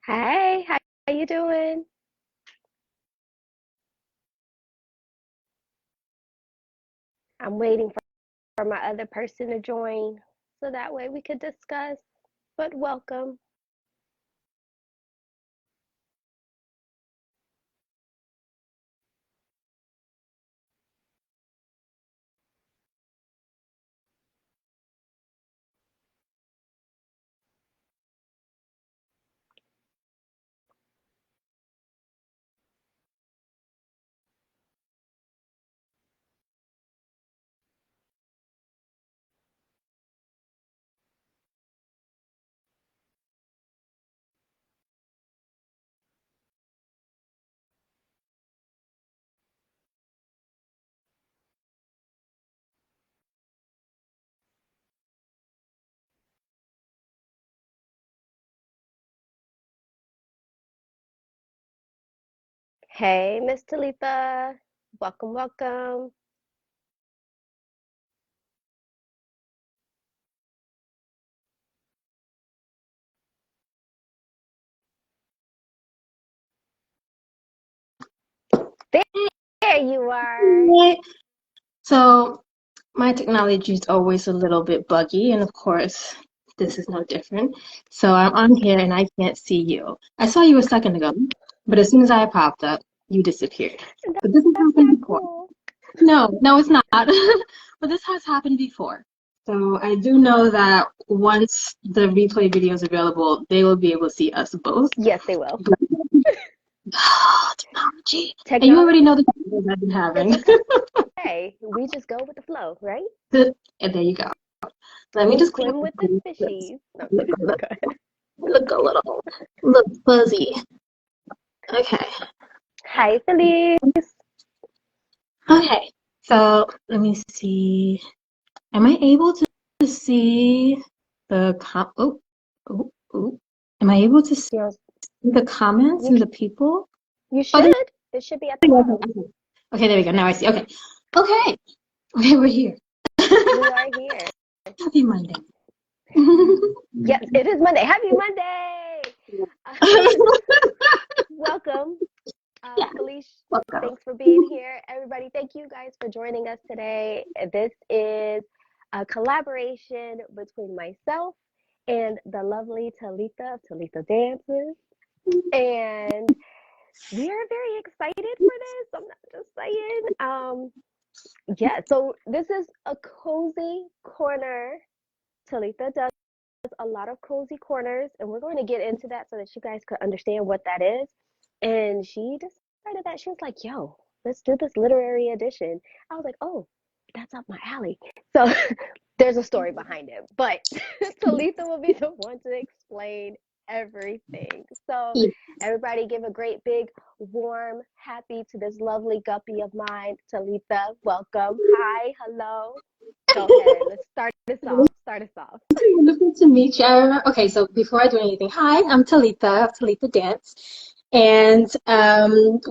Hey, how you doing? I'm waiting for my other person to join so that way we could discuss. But welcome. Hey, Miss Talitha. Welcome, welcome. There you are. Right. So my technology is always a little bit buggy, and of course, this is no different. So I'm on here and I can't see you. I saw you a second ago, but as soon as I popped up, you disappeared. But this has That's happened not before. cool. No, it's not. But this has happened before. So I do know that once the replay video is available, they will be able to see us both. Yes, they will. But technology. And you Technology already know the problems I've been is having. okay. We just go with the flow, right? And there you go. Let me just clean up Swim the with the this. fishies. No, Look a little, go ahead. look a little, look fuzzy. Okay. Hi, Felice. Okay. So let me see. Am I able to see oh, oh, oh. Am I able to see You know, the comments you and the people? you Oh, should. It should be at the bottom. okay, there we go. Now I see. Okay. Okay. Okay, we're here. We are here. Happy Monday. Yes, it is Monday. Happy Monday! Welcome, Yeah, Felice. welcome. Thanks for being here. Everybody, thank you guys for joining us today. This is a collaboration between myself and the lovely Talitha of Talitha Dances. And we are very excited for this. I'm not just saying. Yeah, so this is a cozy corner. Talitha does a lot of cozy corners, and we're going to get into that so that you guys could understand what that is. And she decided that she was like, "Yo, let's do this literary edition." I was like, "Oh, that's up my alley." So there's a story behind it, but Talitha will be the one to explain everything. So Yeah. everybody, give a great big warm happy to this lovely guppy of mine, Talitha. Welcome. Hi, hello. Go ahead. Let's start this off. Start us off. Wonderful to meet you. Okay, so before I do anything, hi, I'm Talitha of Talitha Dance. And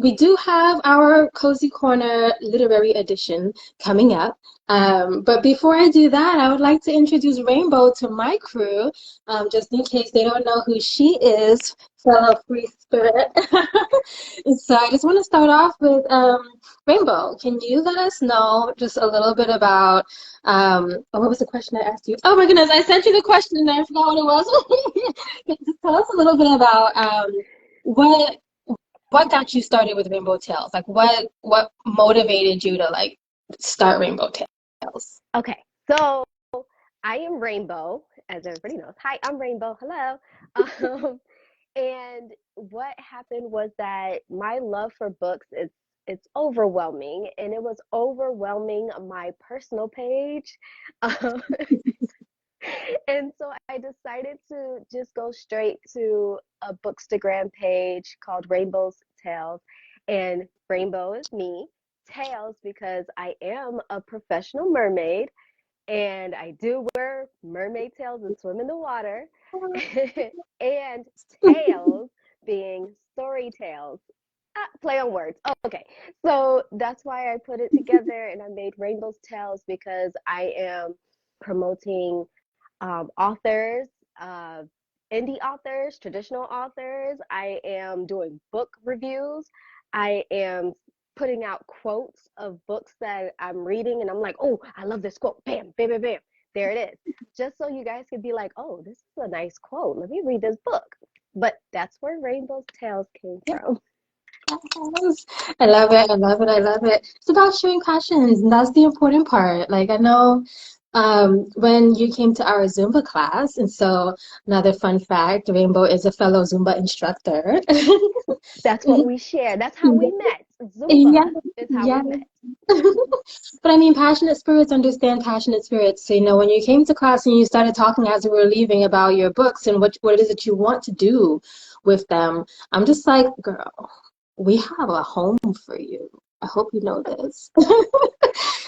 we do have our Cozy Corner Literary Edition coming up. But before I do that, I would like to introduce Rainbow to my crew, just in case they don't know who she is, fellow free spirit. So I just want to start off with Rainbow. Can you let us know just a little bit about what was the question I asked you? Oh my goodness, I sent you the question and I forgot what it was. Just tell us a little bit about what what got you started with Rainbow Tales? Like what motivated you to like start Rainbow Tales? Okay, so I am Rainbow, as everybody knows. Hi, I'm Rainbow. Hello. Um, and what happened was that my love for books is it's overwhelming, and it was overwhelming my personal page. Um, and so I decided to just go straight to a Bookstagram page called Rainbow's Tales. And Rainbow is me, Tales because I am a professional mermaid and I do wear mermaid tails and swim in the water. And tales being story tales. Play on words. Oh, okay. So that's why I put it together and I made Rainbow's Tales because I am promoting authors, uh, indie authors, traditional authors. I am doing book reviews. I am putting out quotes of books that I'm reading, and I'm like, oh, I love this quote. Bam, bam, bam, bam. There it is. Just so you guys could be like, oh, this is a nice quote. Let me read this book. But that's where Rainbow's Tales came from. Yes. I love it. I love it. I love it. It's about sharing passions, and that's the important part. Like I know when you came to our Zumba class, and so another fun fact, Rainbow is a fellow Zumba instructor. That's what we share. That's how we met. Yeah, Zumba is how yeah. we met. But I mean, passionate spirits understand passionate spirits. So, when you came to class and you started talking as we were leaving about your books and what it is that you want to do with them, I'm just like, girl, we have a home for you. I hope you know this.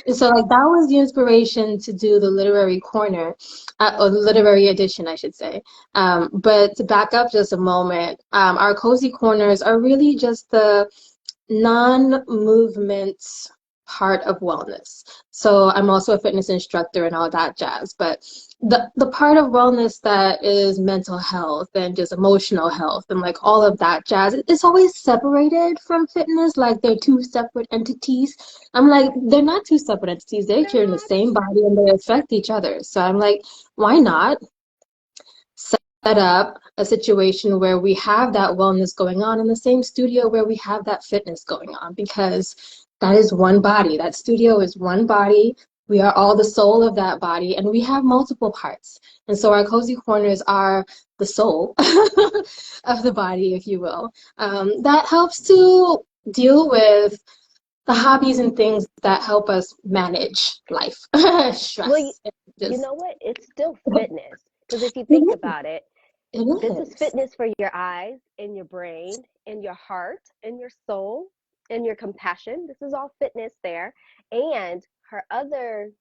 And so, like, that was the inspiration to do the literary corner, or the literary edition, I should say. But to back up just a moment, our cozy corners are really just the non-movement part of wellness. So I'm also a fitness instructor and all that jazz. But the part of wellness that is mental health and just emotional health and like all of that jazz, it's always separated from fitness, like they're two separate entities. I'm like, they're not two separate entities. They're They're here in the not. same body and they affect each other. So I'm like, why not set up a situation where we have that wellness going on in the same studio where we have that fitness going on, because that is one body. That studio is one body. We are all the soul of that body, and we have multiple parts. And so our cozy corners are the soul of the body, if you will. That helps to deal with the hobbies and things that help us manage life, Well, stress, and you just know what? It's still fitness. Because if you it think is. about it, It this is is. fitness for your eyes and your brain and your heart and your soul and your compassion. This is all fitness there. And her other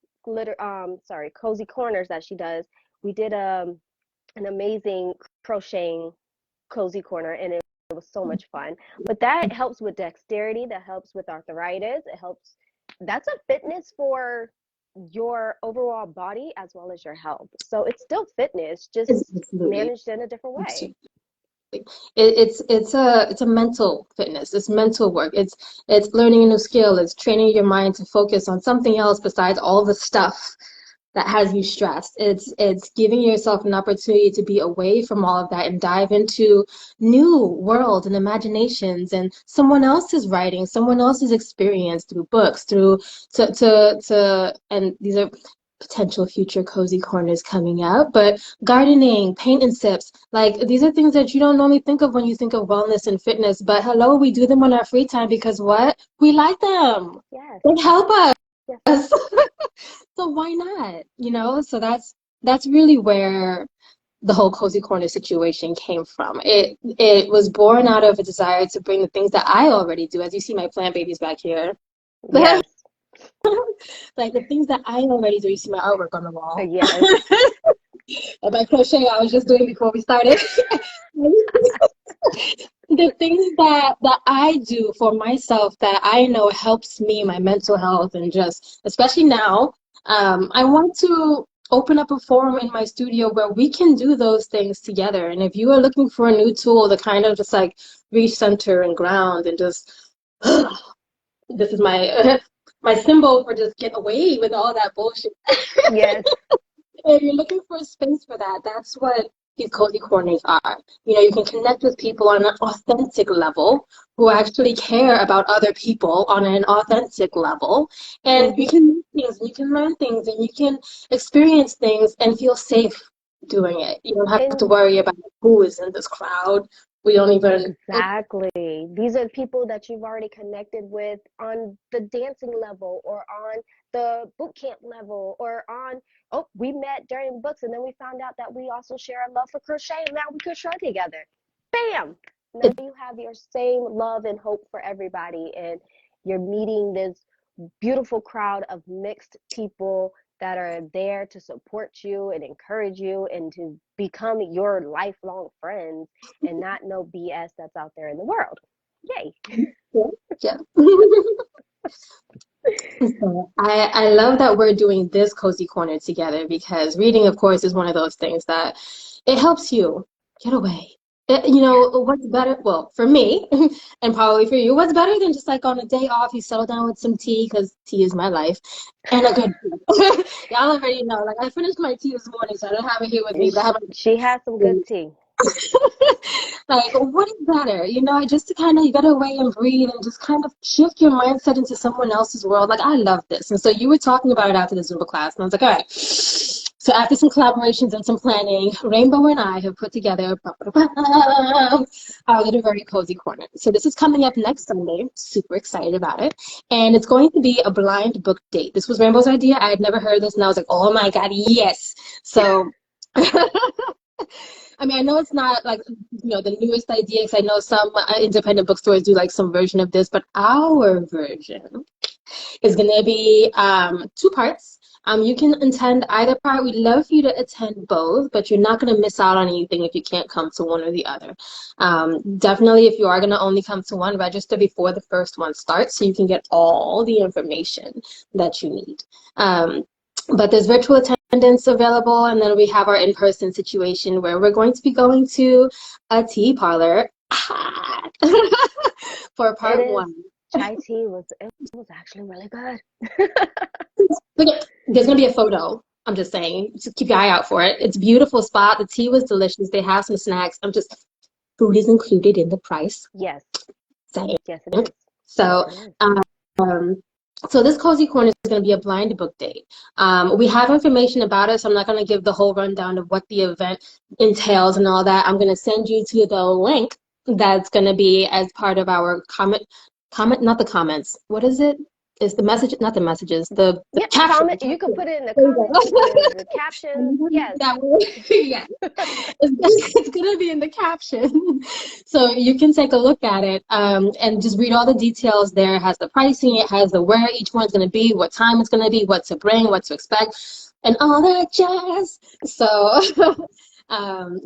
cozy corners that she does, we did an amazing crocheting cozy corner, and it was so much fun. But that helps with dexterity, that helps with arthritis, it helps. That's a fitness for your overall body as well as your health. So it's still fitness, just Absolutely. managed in a different way. Absolutely. It's a mental fitness. It's mental work. It's learning a new skill. It's training your mind to focus on something else besides all the stuff that has you stressed. It's giving yourself an opportunity to be away from all of that and dive into new worlds and imaginations and someone else's writing, someone else's experience through books, through and these are potential future cozy corners coming up, but gardening, paint and sips, like these are things that you don't normally think of when you think of wellness and fitness. But hello, we do them on our free time because what? We like them. Yes, They help yes. us. So why not? So that's really where the whole cozy corner situation came from. It was born out of a desire to bring the things that I already do. As you see my plant babies back here. Yes, Like the things that I already do. You see my artwork on the wall. yes. And my crochet I was just doing before we started. The things that I do for myself that I know helps me, my mental health, and just especially now, I want to open up a forum in my studio where we can do those things together. And if you are looking for a new tool to kind of just like recenter and ground and just this is my my symbol for just get away with all that bullshit. Yes. If you're looking for a space for that, that's what these cozy corners are. You can connect with people on an authentic level who actually care about other people on an authentic level. And you Hmm. can do things, and you can learn things, and you can experience things and feel safe doing it. You don't have to And worry about who is in this crowd. We don't even. exactly. These are people that you've already connected with on the dancing level or on the boot camp level or on, oh, we met during books and then we found out that we also share a love for crochet and now we crochet together. Bam! Now you have your same love and hope for everybody, and you're meeting this beautiful crowd of mixed people that are there to support you and encourage you and to become your lifelong friends and not no BS that's out there in the world. Yay. Yeah. Yeah. So I love that we're doing this cozy corner together because reading, of course, is one of those things that it helps you. get away. What's better? Well, for me, and probably for you, what's better than just like on a day off, you settle down with some tea, because tea is my life, and a good tea. Y'all already know. Like, I finished my tea this morning, so I don't have it here with me, but I have She has some good tea. like, what is better? Just to kind of get away and breathe and just kind of shift your mindset into someone else's world. Like, I love this. And so you were talking about it after the Zumba class, and I was like, all right. So after some collaborations and some planning, Rainbow and I have put together our little very cozy corner. So this is coming up next Sunday. Super excited about it. And it's going to be a blind book date. This was Rainbow's idea. I had never heard of this, and I was like, oh my God, yes. So I mean, I know it's not like, the newest idea, because I know some independent bookstores do like some version of this, but our version is going to be two parts. You can attend either part. We'd love for you to attend both, but you're not going to miss out on anything if you can't come to one or the other. Definitely, if you are going to only come to one, register before the first one starts so you can get all the information that you need. But there's virtual attendance available, and then we have our in-person situation where we're going to be going to a tea parlor for It part is. one. Chai tea was actually really good. Look, there's gonna be a photo. I'm just saying, just keep your eye out for it. It's a beautiful spot. The tea was delicious. They have some snacks. Food is included in the price. Yes. Saying. Yes, it is. Yes, So, it is. um, so this cozy corner is going to be a blind book date. We have information about it, so I'm not going to give the whole rundown of what the event entails and all that. I'm going to send you to the link that's going to be as part of our not the comments. What is it? It's the message, not the messages, the Yep, caption. comment. You can put it in the There you go. comments. You can put it in the captions. Yes. That word. Yeah. It's going to be in the caption. So you can take a look at it and just read all the details there. It has the pricing, it has the where each one's going to be, what time it's going to be, what to bring, what to expect, and all that jazz. So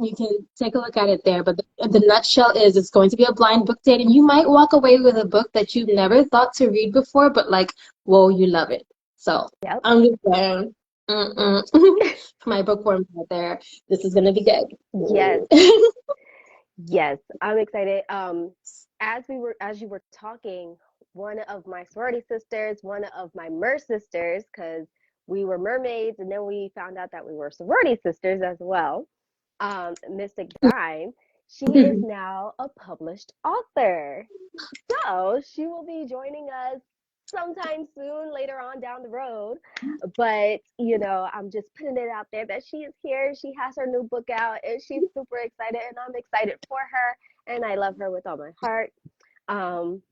you can take a look at it there. But the nutshell is it's going to be a blind book date, and you might walk away with a book that you've never thought to read before, but like, whoa, you love it. So Yep. I'm just saying. For my bookworms out there, this is gonna be good. Yes. Yes. I'm excited. As you were talking, one of my sorority sisters, one of my mer sisters, because we were mermaids, and then we found out that we were sorority sisters as well. Mystic Dime, she is now a published author. So she will be joining us sometime soon, later on down the road. But, I'm just putting it out there that she is here. She has her new book out, and she's super excited, and I'm excited for her. And I love her with all my heart. Um,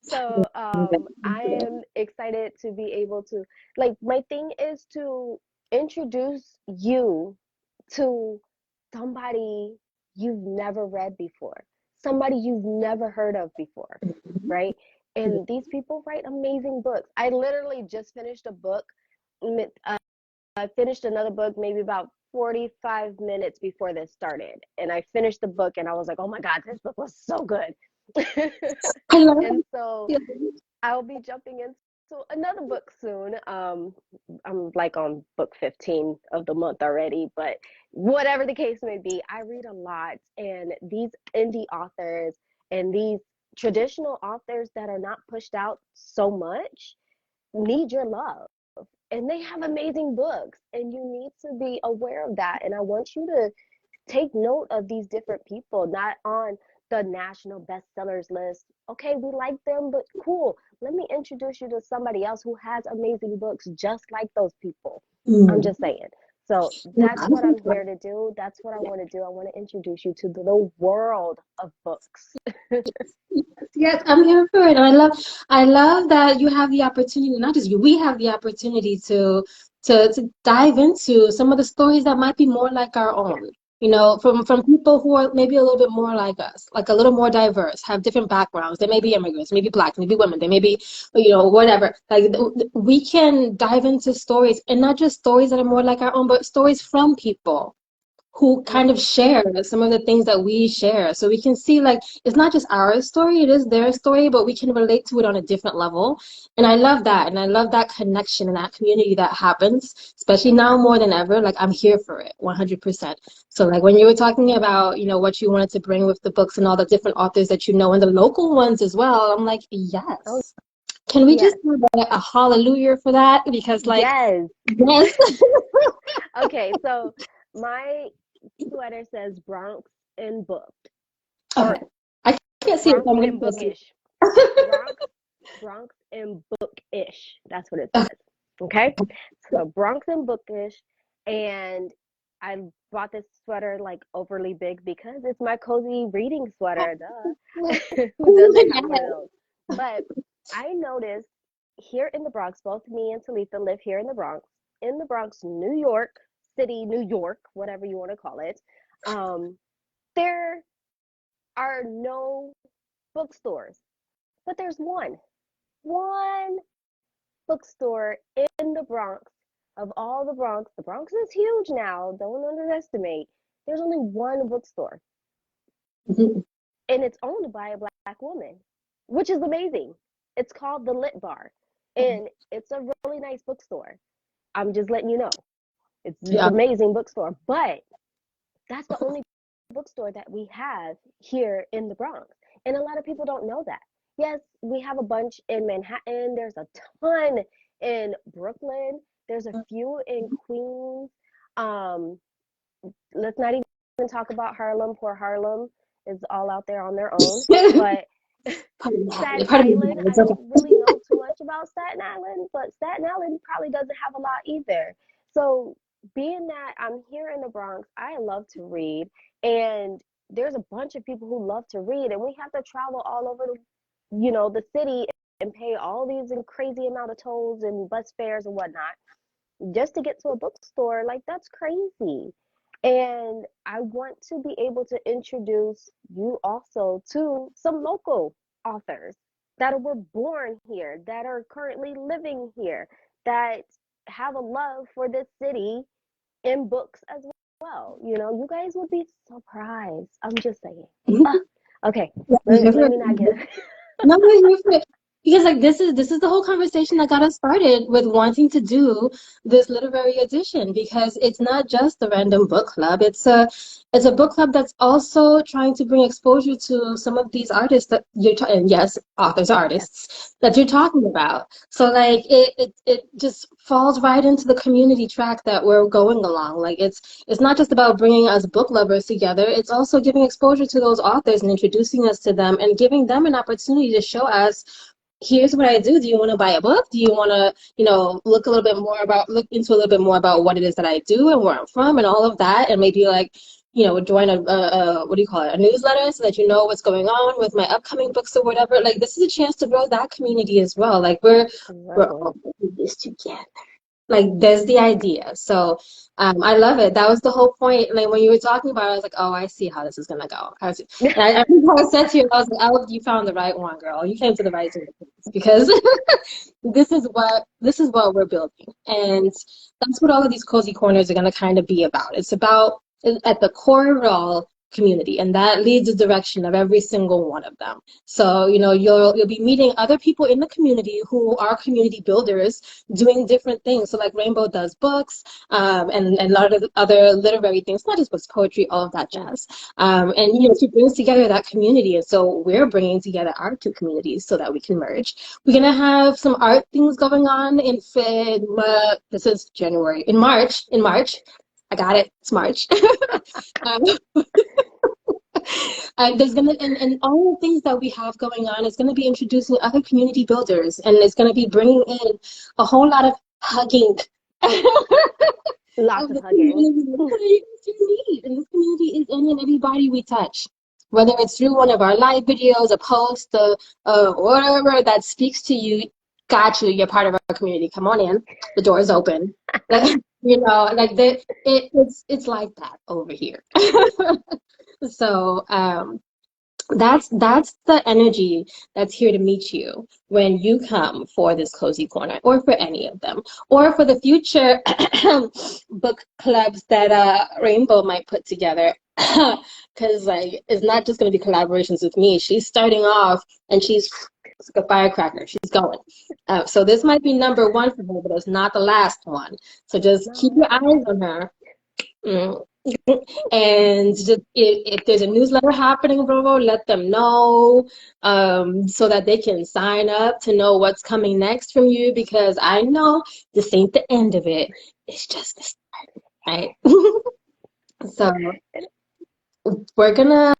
so I am excited to be able to, like, my thing is to introduce you to somebody you've never read before, somebody you've never heard of before, right? And these people write amazing books. I literally just finished a book. I finished another book maybe about 45 minutes before this started. And I finished the book and I was like, oh my God, this book was so good. I love And so it. I'll be jumping into another book soon. I'm like on book 15 of the month already, but whatever the case may be, I read a lot, and these indie authors and these traditional authors that are not pushed out so much need your love. And they have amazing books, and you need to be aware of that. And I want you to take note of these different people, not on the national bestsellers list. Okay, we like them, but cool. Let me introduce you to somebody else who has amazing books just like those people. I'm Mm. just saying. So that's what I'm here to do. That's what I want to do. I want to introduce you to the world of books. Yes, I'm here for it. And I love that you have the opportunity, not just you, we have the opportunity to dive into some of the stories that might be more like our Yes. own. From people who are maybe a little bit more like us, like a little more diverse, have different backgrounds. They may be immigrants, maybe black, maybe women, they may be, whatever. Like we can dive into stories, and not just stories that are more like our own, but stories from people who kind of share some of the things that we share. So we can see like it's not just our story, it is their story, but we can relate to it on a different level. And I love that. And I love that connection and that community that happens, especially now more than ever. Like I'm here for it 100%. So like when you were talking about, you know, what you wanted to bring with the books and all the different authors that you know and the local ones as well, I'm like, Oh, yes. Can we just yes. have a hallelujah for that? Because like, Yes. yes. Okay, so my sweater says Bronx and booked, Okay. or I can't see it, Bronx so I'm and gonna see bookish. Bronx, Bronx and bookish. That's what it it. says. Okay, so Bronx and bookish, and I bought this sweater like overly big because it's my cozy reading sweater. Duh. Who doesn't have one of those? But I noticed here in the Bronx, both me and Talitha live here in the Bronx. In the Bronx, New York City, New York, whatever you want to call it. Um, there are no bookstores, but there's one bookstore in the Bronx. Of all the Bronx is huge now. Don't underestimate. There's only one bookstore, Mhm. and it's owned by a black woman, which is amazing. It's called the Lit Bar, and it's a really nice bookstore. I'm just letting you know. It's Yeah. an amazing bookstore, but that's the only bookstore that we have here in the Bronx. And a lot of people don't know that. Yes, we have a bunch in Manhattan. There's a ton in Brooklyn. There's a few in Queens. Um, let's not even talk about Harlem. Poor Harlem is all out there on their own. But Pardon me, Staten pardon me, Island, I it's okay. don't really know too much about Staten Island, but Staten Island probably doesn't have a lot either. So, being that I'm here in the Bronx, I love to read, and there's a bunch of people who love to read, and we have to travel all over the city and pay all these and crazy amount of tolls and bus fares and whatnot just to get to a bookstore. Like that's crazy. And I want to be able to introduce you also to some local authors that were born here, that are currently living here, that have a love for this city in books as well. You guys would be surprised. I'm just saying. Ah, okay, let me not get. No, we're here for it. Because like this is the whole conversation that got us started with wanting to do this literary edition because it's not just a random book club. It's a book club that's also trying to bring exposure to some of these artists that you're and yes, authors, Yes. artists that you're talking about. So like it just falls right into the community track that we're going along. Like it's not just about bringing us book lovers together, it's also giving exposure to those authors and introducing us to them and giving them an opportunity to show us, here's what I do. Do you want to buy a book? Do you want to, look into a little bit more about what it is that I do and where I'm from and all of that? And maybe like, join what do you call it? A newsletter so that you know what's going on with my upcoming books or whatever. Like this is a chance to grow that community as well. Like we're Exactly. all in this together. Like there's the idea. So I love it. That was the whole point. Like when you were talking about it, I was like, oh, I see how this is gonna go. I think I said to you, I was like, oh, you found the right one, girl. You came to the right place because this is what we're building. And that's what all of these cozy corners are gonna kind of be about. It's about at the core of it all community, and that leads the direction of every single one of them. So, you'll be meeting other people in the community who are community builders doing different things. So like Rainbow does books, and a lot of other literary things, not just books, poetry, all of that Mm. jazz. And she brings together that community. And so we're bringing together our two communities so that we can merge. We're gonna have some art things going on this is January. In March. I got it. It's March. um, there's gonna and all the things that we have going on is gonna be introducing other community builders, and it's gonna be bringing in a whole lot of hugging Lots of of the hugging. community. That's what you need, and this community is any and everybody we touch, whether it's through one of our live videos, a post, whatever that speaks to you. Got you. You're part of our community. Come on in. The door is open. It's like that over here. So that's the energy that's here to meet you when you come for this cozy corner or for any of them or for the future book clubs that Rainbow might put together. Because like it's not just going to be collaborations with me. She's starting off and she's like a firecracker. She's going. So this might be number one for her, but it's not the last one. So just keep No. your eyes on her. Mm. And just if there's a newsletter happening, bro, let them know so that they can sign up to know what's coming next from you because I know this ain't the end of it. It's just the start, right? So we're gonna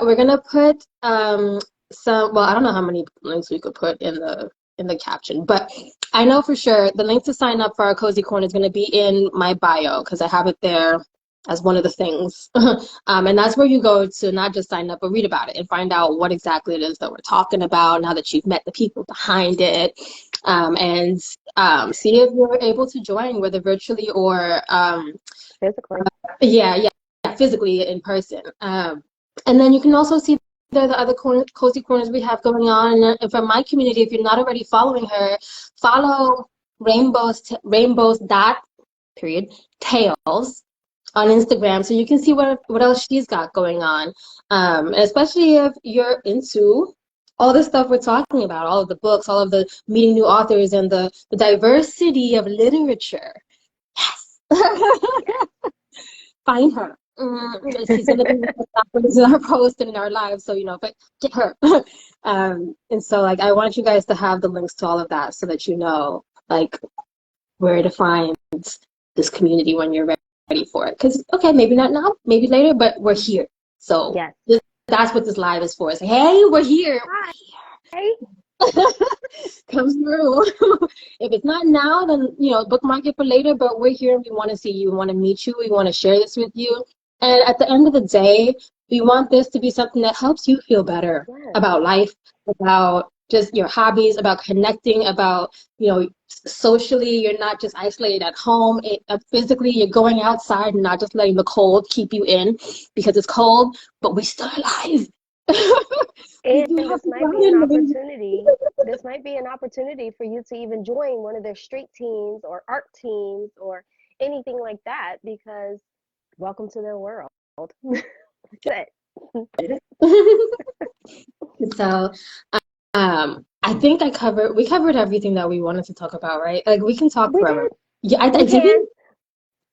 we're gonna put some well, I don't know how many links we could put in the caption, but I know for sure the link to sign up for our cozy corner is gonna be in my bio because I have it there as one of the things. And that's where you go to not just sign up but read about it and find out what exactly it is that we're talking about now that you've met the people behind it. And see if you're able to join whether virtually or Physically. yeah, physically in person. And then you can also see the other cozy corners we have going on. And from my community, if you're not already following her, follow Rainbows dot period tails on Instagram so you can see what else she's got going on. Especially if you're into all the stuff we're talking about, all of the books, all of the meeting new authors and the diversity of literature. Yes. Find her. She's gonna be in our post and in our lives, so but get her. And so like I want you guys to have the links to all of that so that you know like where to find this community when you're ready for it. Because okay, maybe not now, maybe later, but we're here. So Yes. that's what this live is for. It's like, hey, we're here. Hi. Comes through. If it's not now, then bookmark it for later. But we're here and we want to see you. We want to meet you. We want to share this with you. And at the end of the day, we want this to be something that helps you feel better Yes. about life, about just your hobbies, about connecting, about socially. You're not just isolated at home. Physically, you're going outside and not just letting the cold keep you in because it's cold, but we're still alive. We And do have this to might be an grind. opportunity. This might be an opportunity for you to even join one of their street teams or art teams or anything like that because welcome to their world. That's it. So, I think we covered everything that we wanted to talk about, right? Like we can talk We forever. did. Yeah, We did can. we?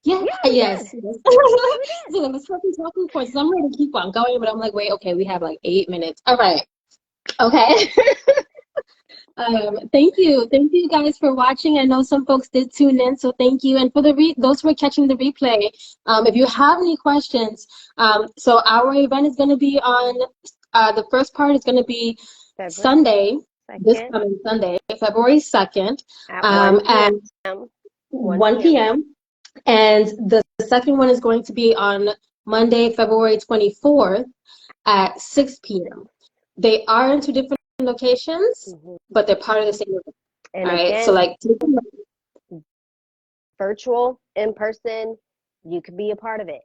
Yeah, Yeah, we yes, did. yes. Yeah, we So there was talking points. So I'm ready to keep on going, but I'm like, wait, okay, we have like 8 minutes. All right, okay. Thank you guys for watching. I know some folks did tune in, so thank you. And for those who are catching the replay, if you have any questions, so our event is going to be on the first part is going to be did. February Sunday, this 2nd coming Sunday, February 2nd, at 1 at p.m. 1 1 p.m. p.m. And the second one is going to be on Monday, February 24th at 6 p.m. They are in two different locations, Hmm. but they're part of the same event. And All right. So again, like virtual, in person, you could be a part of it.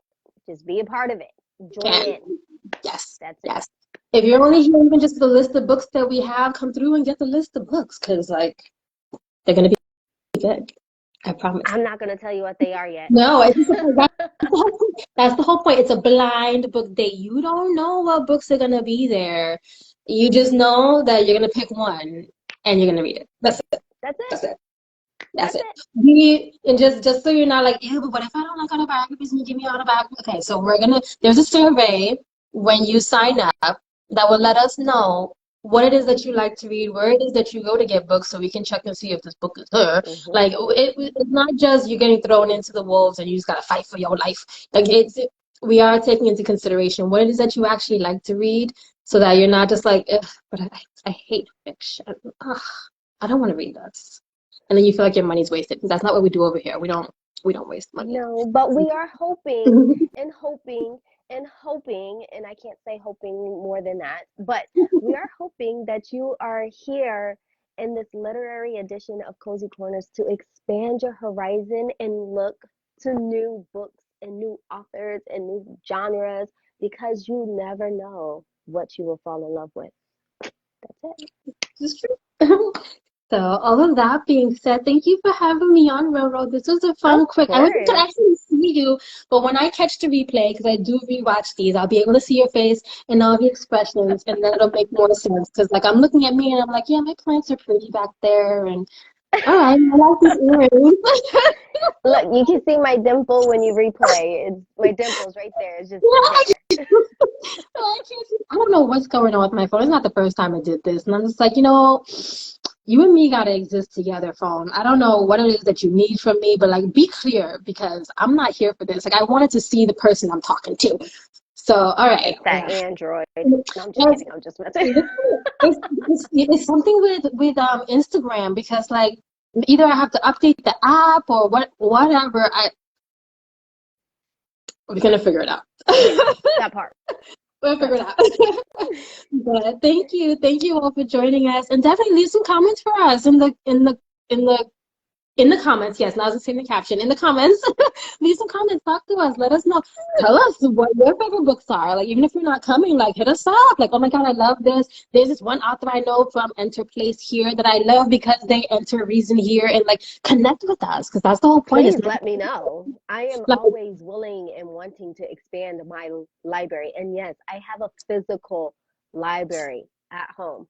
Just be a part of it. Join can in. yes, That's it. yes. If you're only here even just for the list of books that we have, come through and get the list of books because like they're gonna be good. I promise. I'm not going to tell you what they are yet. No, it's just that's the whole point. It's a blind book day. You don't know what books are gonna be there. You just know that you're gonna pick one and you're gonna read it. That's it. That's it. That's it. That's That's it. it. And just so you're not like, ew, but what if I don't like autobiographies and you give me autobiography? Okay, so there's a survey when you sign up that will let us know what it is that you like to read, where it is that you go to get books so we can check and see if this book is there. Hmm. Like, it's not just you're getting thrown into the wolves and you just gotta fight for your life. Like, we are taking into consideration what it is that you actually like to read so that you're not just like, ugh, but I hate fiction. Ugh, I don't want to read that and then you feel like your money's wasted. That's not what we do over here. We don't waste money. No, but we are hoping and hoping and hoping, and I can't say hoping more than that, but we are hoping that you are here in this literary edition of Cozy Corners to expand your horizon and look to new books and new authors and new genres because you never know. what you will fall in love with. That's it. It's true. So, all of that being said, thank you for having me on Railroad. This was a Of fun, quick. I wish I could course. actually see you, but when I catch the replay, because I do rewatch these, I'll be able to see your face and all the expressions, and then it'll make more sense. Because, like, I'm looking at me and I'm like, yeah, my plants are pretty back there, and all right, I like these earrings. Look, you can see my dimple when you replay. It's my dimple's right there. It's just I there. can't I don't know what's going on with my phone. It's not the first time I did this. And I'm just like, you and me gotta exist together, phone. I don't know what it is that you need from me, but like be clear because I'm not here for this. Like I wanted to see the person I'm talking to. So, all right. It's that Android. No, I'm just It's, kidding. I'm just messing. it's something with Instagram because like either I have to update the app or whatever. We're gonna figure it out. Yeah, that part. We'll That figure it part. out. But thank you all for joining us, and definitely leave some comments for us in the in the comments. Yes, not just in the caption. In the comments, leave some comments. Talk to us. Let us know. Tell us what your favorite books are. Like even if you're not coming, like hit us up. Like oh my god, I love this. There's this one author I know from Enter Place here that I love because they enter Reason here and like connect with us because that's the whole point. Is Please let me know. I am like always willing and wanting to expand my library. And yes, I have a physical library at home.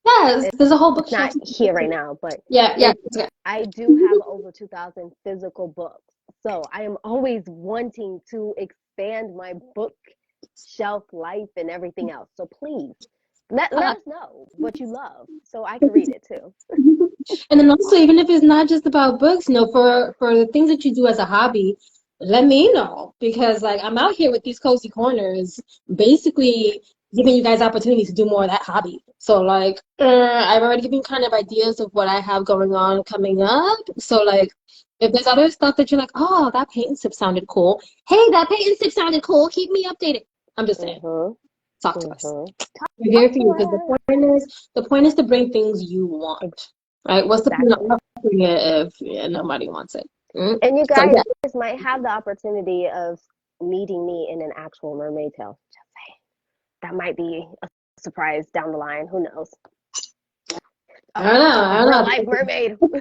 yes, there's a whole It's bookshelf. not here right now, but Yeah, yeah. it's I do have over 2,000 physical books. So I am always wanting to expand my bookshelf life and everything else. So please let us know what you love so I can read it too. And then also, even if it's not just about books, for the things that you do as a hobby, let me know because like I'm out here with these cozy corners, basically giving you guys opportunities to do more of that hobby. So like, I've already given kind of ideas of what I have going on coming up. So like, if there's other stuff that you're like, oh, that paint and sip sounded cool. Hey, that paint and sip sounded cool. Keep me updated. I'm just saying, Mhm. talk to us. Mhm. We're here Talk for to you because us. the point is to bring things you want, right? What's the point of Exactly. offering it if yeah, nobody wants it? And you So guys yeah, might have the opportunity of meeting me in an actual mermaid tail. Just saying. That might be a surprise down the line. Who knows? I don't know, A I real don't life mermaid. know.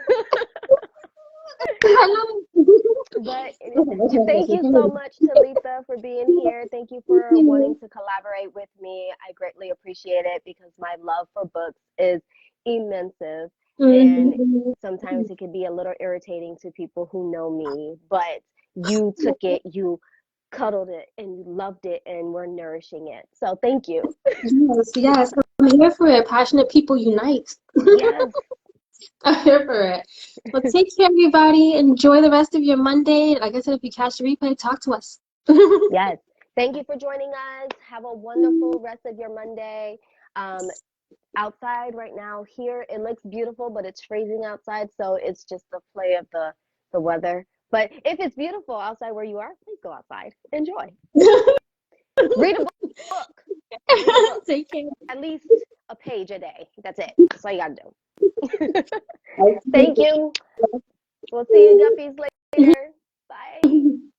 But thank you so Okay. much, Talitha, for being here. Thank you for wanting to collaborate with me. I greatly appreciate it because my love for books is immense. And Mhm. sometimes it can be a little irritating to people who know me, but you took it, you cuddled it, and you loved it, and we're nourishing it. So thank you. Yes, yes, I'm here for it. Passionate people unite. Yes, I'm here for it. Well, take care, everybody. Enjoy the rest of your Monday. Like I said, if you catch the replay, talk to us. yes. Thank you for joining us. Have a wonderful rest of your Monday. Um, Outside right now, here it looks beautiful, but it's freezing outside, so it's just the play of the weather. But if it's beautiful outside where you are, please go outside. Enjoy. Read a book. Read a book. Take care. At least a page a day. That's it. That's all you gotta do. Thank you. We'll see you guppies later. Bye.